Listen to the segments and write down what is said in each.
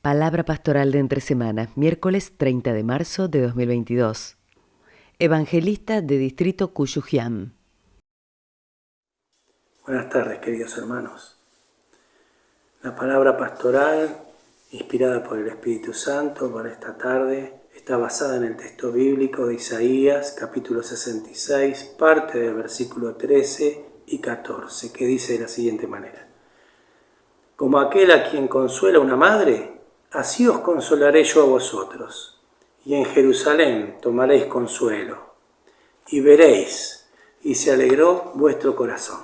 Palabra pastoral de entre semana, miércoles 30 de marzo de 2022. Evangelista de Distrito Cuyujiam. Buenas tardes, queridos hermanos. La palabra pastoral, inspirada por el Espíritu Santo para esta tarde, está basada en el texto bíblico de Isaías, capítulo 66, parte del versículo 13 y 14, que dice de la siguiente manera: Como aquel a quien consuela una madre, así os consolaré yo a vosotros, y en Jerusalén tomaréis consuelo, y veréis, y se alegró vuestro corazón.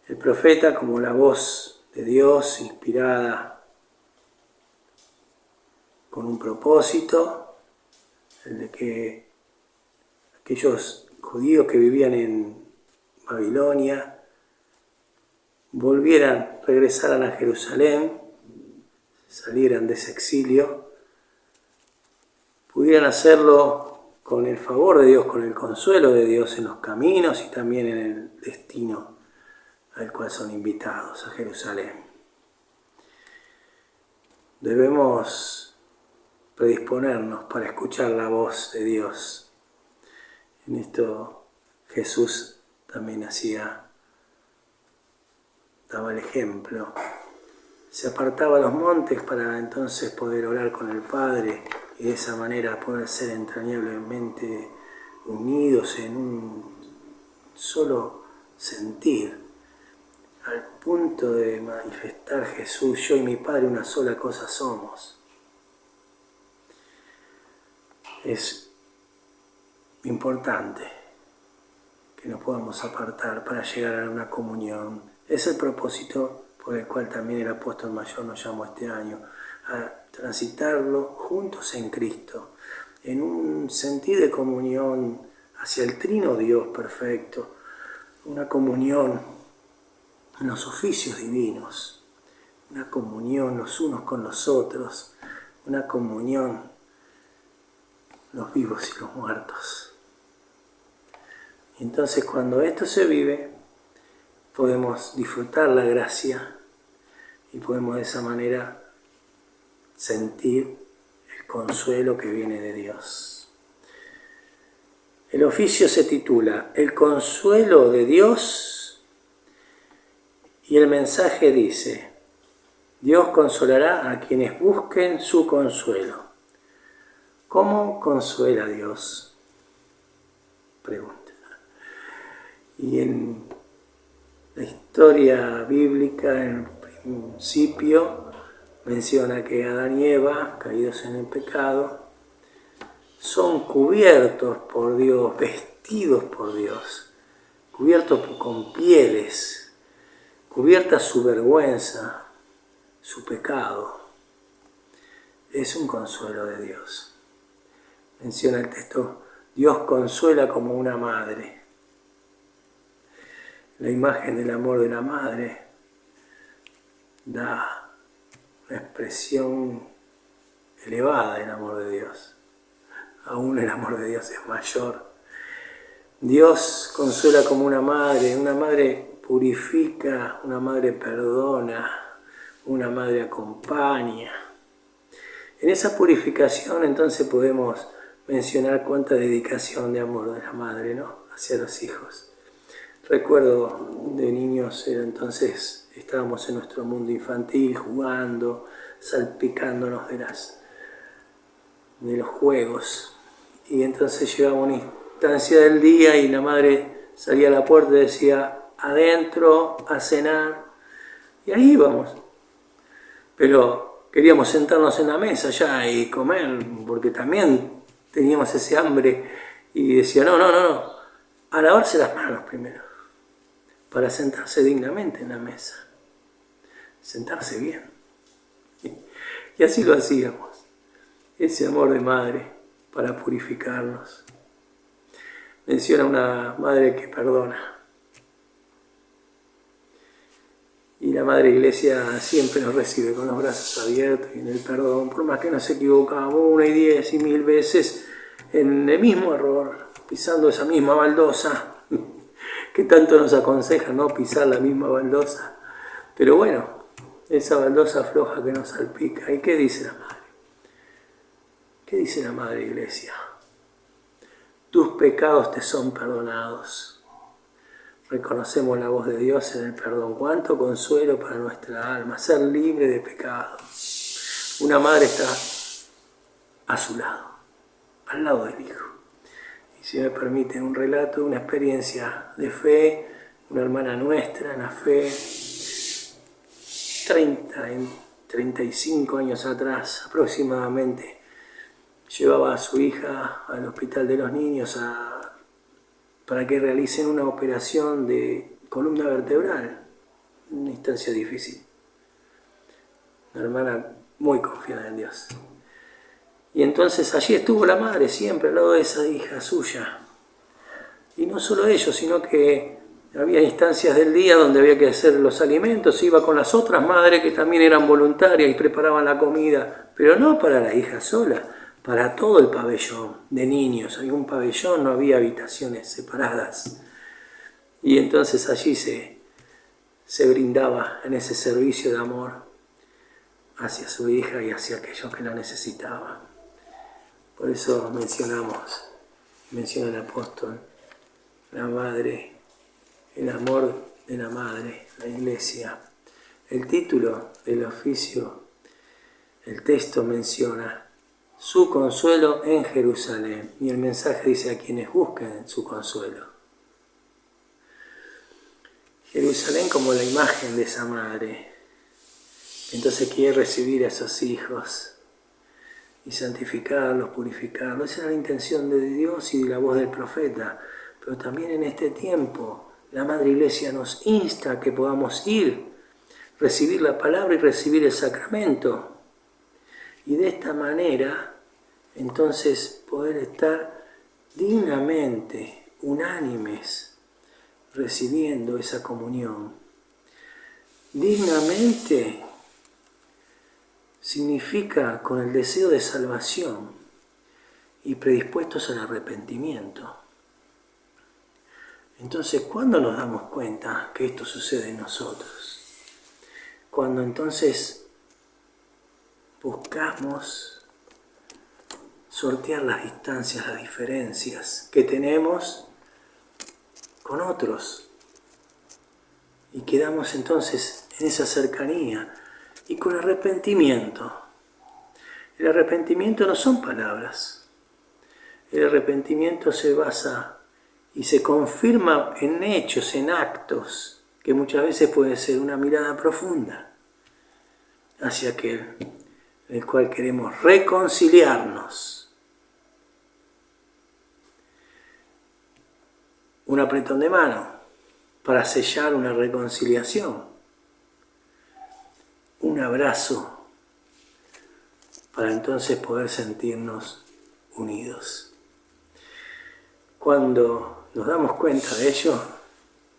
El profeta, como la voz de Dios, inspirada con un propósito, el de que aquellos judíos que vivían en Babilonia regresaran a Jerusalén, salieran de ese exilio, pudieran hacerlo con el favor de Dios, con el consuelo de Dios en los caminos y también en el destino al cual son invitados, a Jerusalén. Debemos predisponernos para escuchar la voz de Dios. En esto Jesús también daba el ejemplo. Se apartaba a los montes para entonces poder orar con el Padre y de esa manera poder ser entrañablemente unidos en un solo sentir, al punto de manifestar Jesús: yo y mi Padre una sola cosa somos. Es importante que nos podamos apartar para llegar a una comunión. Es el propósito por el cual también el apóstol mayor nos llamó este año a transitarlo juntos en Cristo, en un sentido de comunión hacia el trino Dios perfecto, una comunión en los oficios divinos, una comunión los unos con los otros, una comunión los vivos y los muertos. Y entonces, cuando esto se vive, podemos disfrutar la gracia y podemos de esa manera sentir el consuelo que viene de Dios. El oficio se titula El consuelo de Dios, y el mensaje dice: Dios consolará a quienes busquen su consuelo. ¿Cómo consuela Dios? Pregunta. Y en la historia bíblica, en el principio, menciona que Adán y Eva, caídos en el pecado, son cubiertos por Dios, vestidos por Dios, cubiertos con pieles, cubierta su vergüenza, su pecado. Es un consuelo de Dios. Menciona el texto: Dios consuela como una madre. La imagen del amor de la madre da una expresión elevada del amor de Dios. Aún el amor de Dios es mayor. Dios consuela como una madre purifica, una madre perdona, una madre acompaña. En esa purificación entonces podemos mencionar cuánta dedicación de amor de la madre, ¿no?, hacia los hijos. Recuerdo de niños, entonces estábamos en nuestro mundo infantil jugando, salpicándonos de los juegos, y entonces llegaba una instancia del día y la madre salía a la puerta y decía: adentro, a cenar, y ahí íbamos. Pero queríamos sentarnos en la mesa ya y comer, porque también teníamos ese hambre, y decía: no, a lavarse las manos primero, para sentarse dignamente en la mesa, sentarse bien. Y así lo hacíamos, ese amor de madre para purificarnos. Menciona una madre que perdona. Y la Madre Iglesia siempre nos recibe con los brazos abiertos y en el perdón, por más que nos equivocamos 1 y 10 y 1000 veces en el mismo error, pisando esa misma baldosa, que tanto nos aconseja no pisar la misma baldosa. Pero bueno, esa baldosa floja que nos salpica. ¿Y qué dice la Madre? ¿Qué dice la Madre Iglesia? Tus pecados te son perdonados. Reconocemos la voz de Dios en el perdón. Cuánto consuelo para nuestra alma, ser libre de pecado. Una madre está a su lado, al lado del Hijo. Y si me permiten un relato, una experiencia de fe, una hermana nuestra en la fe, 35 años atrás aproximadamente, llevaba a su hija al hospital de los niños para que realicen una operación de columna vertebral, una instancia difícil. Una hermana muy confiada en Dios. Y entonces allí estuvo la madre siempre al lado de esa hija suya. Y no solo ello, sino que había instancias del día donde había que hacer los alimentos, iba con las otras madres que también eran voluntarias y preparaban la comida, pero no para la hija sola, para todo el pabellón de niños. Había un pabellón, no había habitaciones separadas. Y entonces allí se brindaba en ese servicio de amor hacia su hija y hacia aquellos que la necesitaban. Por eso menciona el apóstol, la madre, el amor de la madre, la iglesia. El título del oficio, el texto menciona su consuelo en Jerusalén. Y el mensaje dice a quienes busquen su consuelo. Jerusalén como la imagen de esa madre. Entonces quiere recibir a esos hijos y santificarlos, purificarlos. Esa era la intención de Dios y de la voz del profeta. Pero también en este tiempo la Madre Iglesia nos insta a que podamos ir, recibir la palabra y recibir el sacramento. Y de esta manera, entonces, poder estar dignamente, unánimes, recibiendo esa comunión. Dignamente significa con el deseo de salvación y predispuestos al arrepentimiento. Entonces, ¿cuándo nos damos cuenta que esto sucede en nosotros? Cuando entonces buscamos sortear las distancias, las diferencias que tenemos con otros y quedamos entonces en esa cercanía y con arrepentimiento. El arrepentimiento no son palabras. El arrepentimiento se basa y se confirma en hechos, en actos, que muchas veces puede ser una mirada profunda hacia aquel en el cual queremos reconciliarnos. Un apretón de mano para sellar una reconciliación. Un abrazo para entonces poder sentirnos unidos. Cuando nos damos cuenta de ello,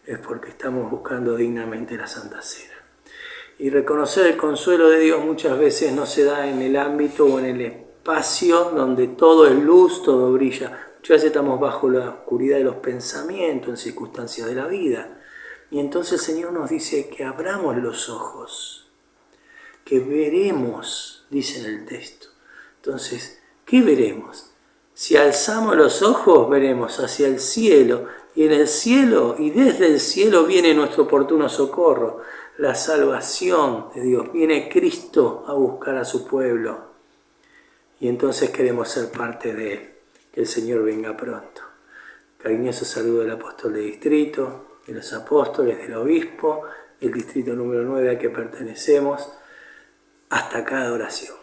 es porque estamos buscando dignamente la Santa Cena. Y reconocer el consuelo de Dios muchas veces no se da en el ámbito o en el espacio donde todo es luz, todo brilla. Muchas veces estamos bajo la oscuridad de los pensamientos, en circunstancias de la vida. Y entonces el Señor nos dice que abramos los ojos, que veremos, dice en el texto. Entonces, ¿qué veremos? Si alzamos los ojos, veremos hacia el cielo, y en el cielo, y desde el cielo viene nuestro oportuno socorro, la salvación de Dios. Viene Cristo a buscar a su pueblo, y entonces queremos ser parte de Él. Que el Señor venga pronto. Cariñoso saludo del apóstol de distrito, de los apóstoles, del obispo, del distrito número 9 al que pertenecemos. Hasta cada oración.